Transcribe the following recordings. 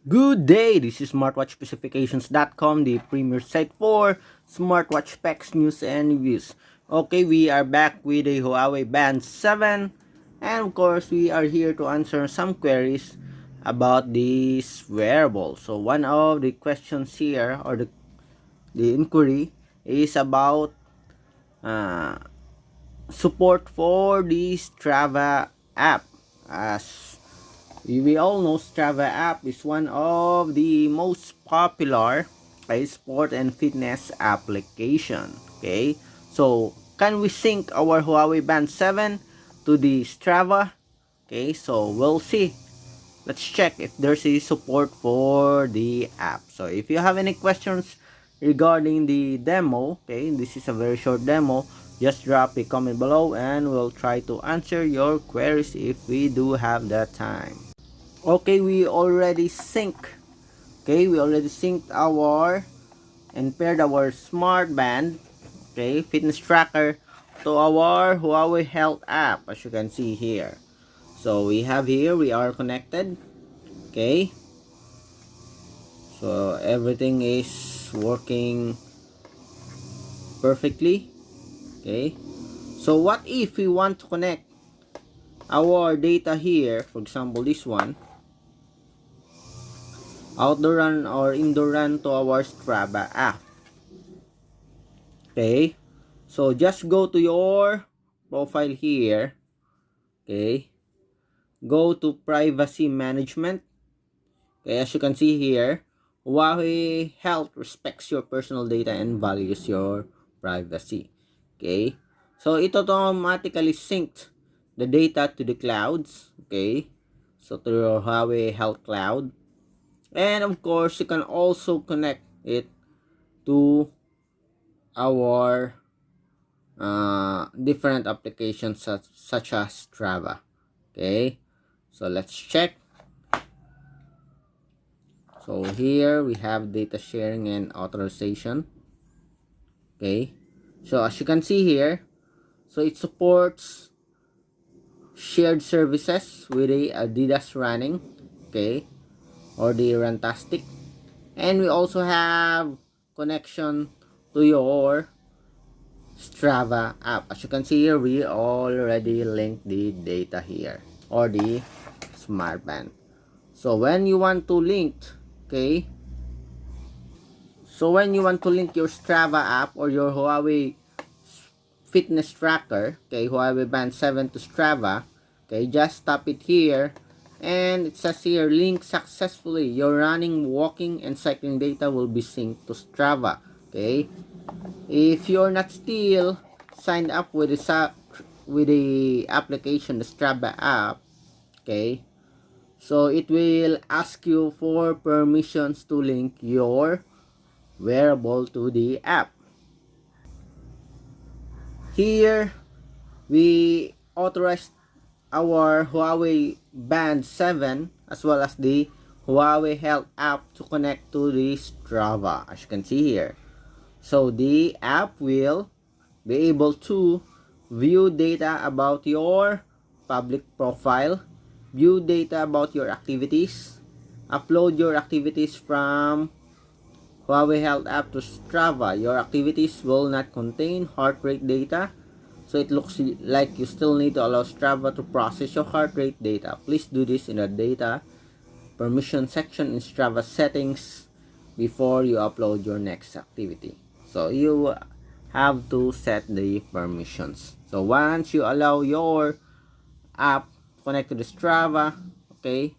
Good day, this is smartwatchspecifications.com, the premier site for smartwatch specs, news, and reviews. Okay, we are back with the Huawei Band 7, and of course, we are here to answer some queries about this wearable. So, one of the questions here, or the inquiry, is about uh, support for the Strava app. As we all know, Strava app is one of the most popular sport and fitness application. Okay, so can we sync our Huawei Band 7 to the Strava? Okay, so we'll see. Let's check if there's a support for the app. So if you have any questions regarding the demo, okay, this is a very short demo, just drop a comment below and we'll try to answer your queries if we do have that time. Okay, we already synced our and paired our smart band, okay, fitness tracker, to our Huawei Health app, as you can see here. So we have here, we are connected. Okay, so everything is working perfectly. Okay, so what if we want to connect our data here, for example this one, outdoor run or indoor run, to our Strava app? Okay, so just go to your profile here. Okay, go to privacy management. Okay, as you can see here, Huawei Health respects your personal data and values your privacy. Okay, so it automatically synced the data to the clouds. Okay, so to your Huawei Health cloud, and of course you can also connect it to our different applications such as Strava. Okay, so let's check. So here we have data sharing and authorization. Okay, so as you can see here, so it supports shared services with the Adidas running, okay, or the Runtastic, and we also have connection to your Strava app. As you can see here, we already linked the data here, or the smart band. So when you want to link, okay, so when you want to link your Strava app or your Huawei fitness tracker, okay, Huawei Band 7 to Strava, okay, just tap it here, and it says here, link successfully. Your running, walking, and cycling data will be synced to Strava. Okay, if you're not still signed up with the application, the Strava app, okay, so it will ask you for permissions to link your wearable to the app. Here we authorized our Huawei Band 7 as well as the Huawei Health app to connect to the Strava, as you can see here. So the app will be able to view data about your public profile, view data about your activities, upload your activities from Huawei Health app to Strava. Your activities will not contain heart rate data, so it looks like you still need to allow Strava to process your heart rate data. Please do this in the data permission section in Strava settings before you upload your next activity. So you have to set the permissions. So once you allow your app to connect to the Strava, okay,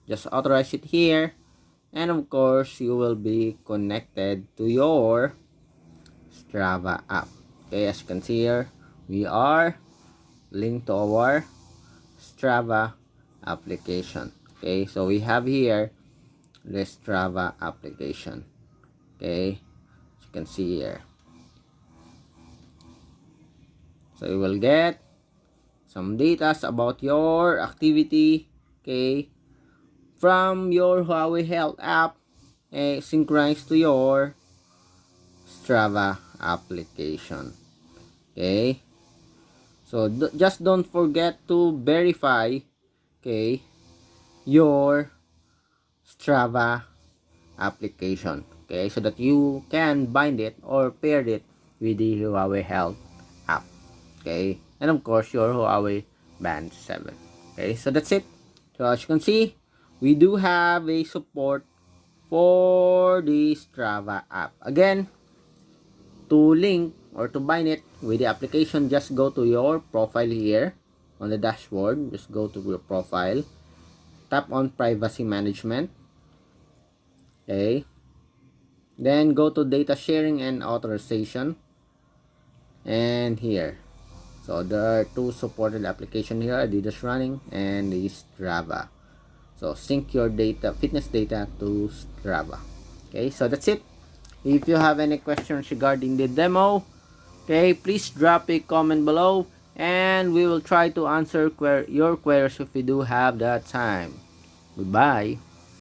just authorize it here, and of course you will be connected to your Strava app. Okay, as you can see here, we are linked to our Strava application. Okay, so we have here the Strava application. Okay, as you can see here, so you will get some data about your activity, okay, from your Huawei Health app, synchronized to your Strava application. Okay, so just don't forget to verify, okay, your Strava application. Okay, so that you can bind it or pair it with the Huawei Health app. Okay, and of course your Huawei Band 7. Okay, so that's it. So as you can see, we do have a support for the Strava app. Again, to link or to bind it with the application, just go to your profile here on the dashboard. Just go to your profile, tap on privacy management. Okay, then go to data sharing and authorization, and here, so there are two supported application here, Adidas Running and the Strava. So sync your data, fitness data to Strava. Okay, so that's it. If you have any questions regarding the demo, okay, please drop a comment below and we will try to answer your queries if we do have that time. Goodbye.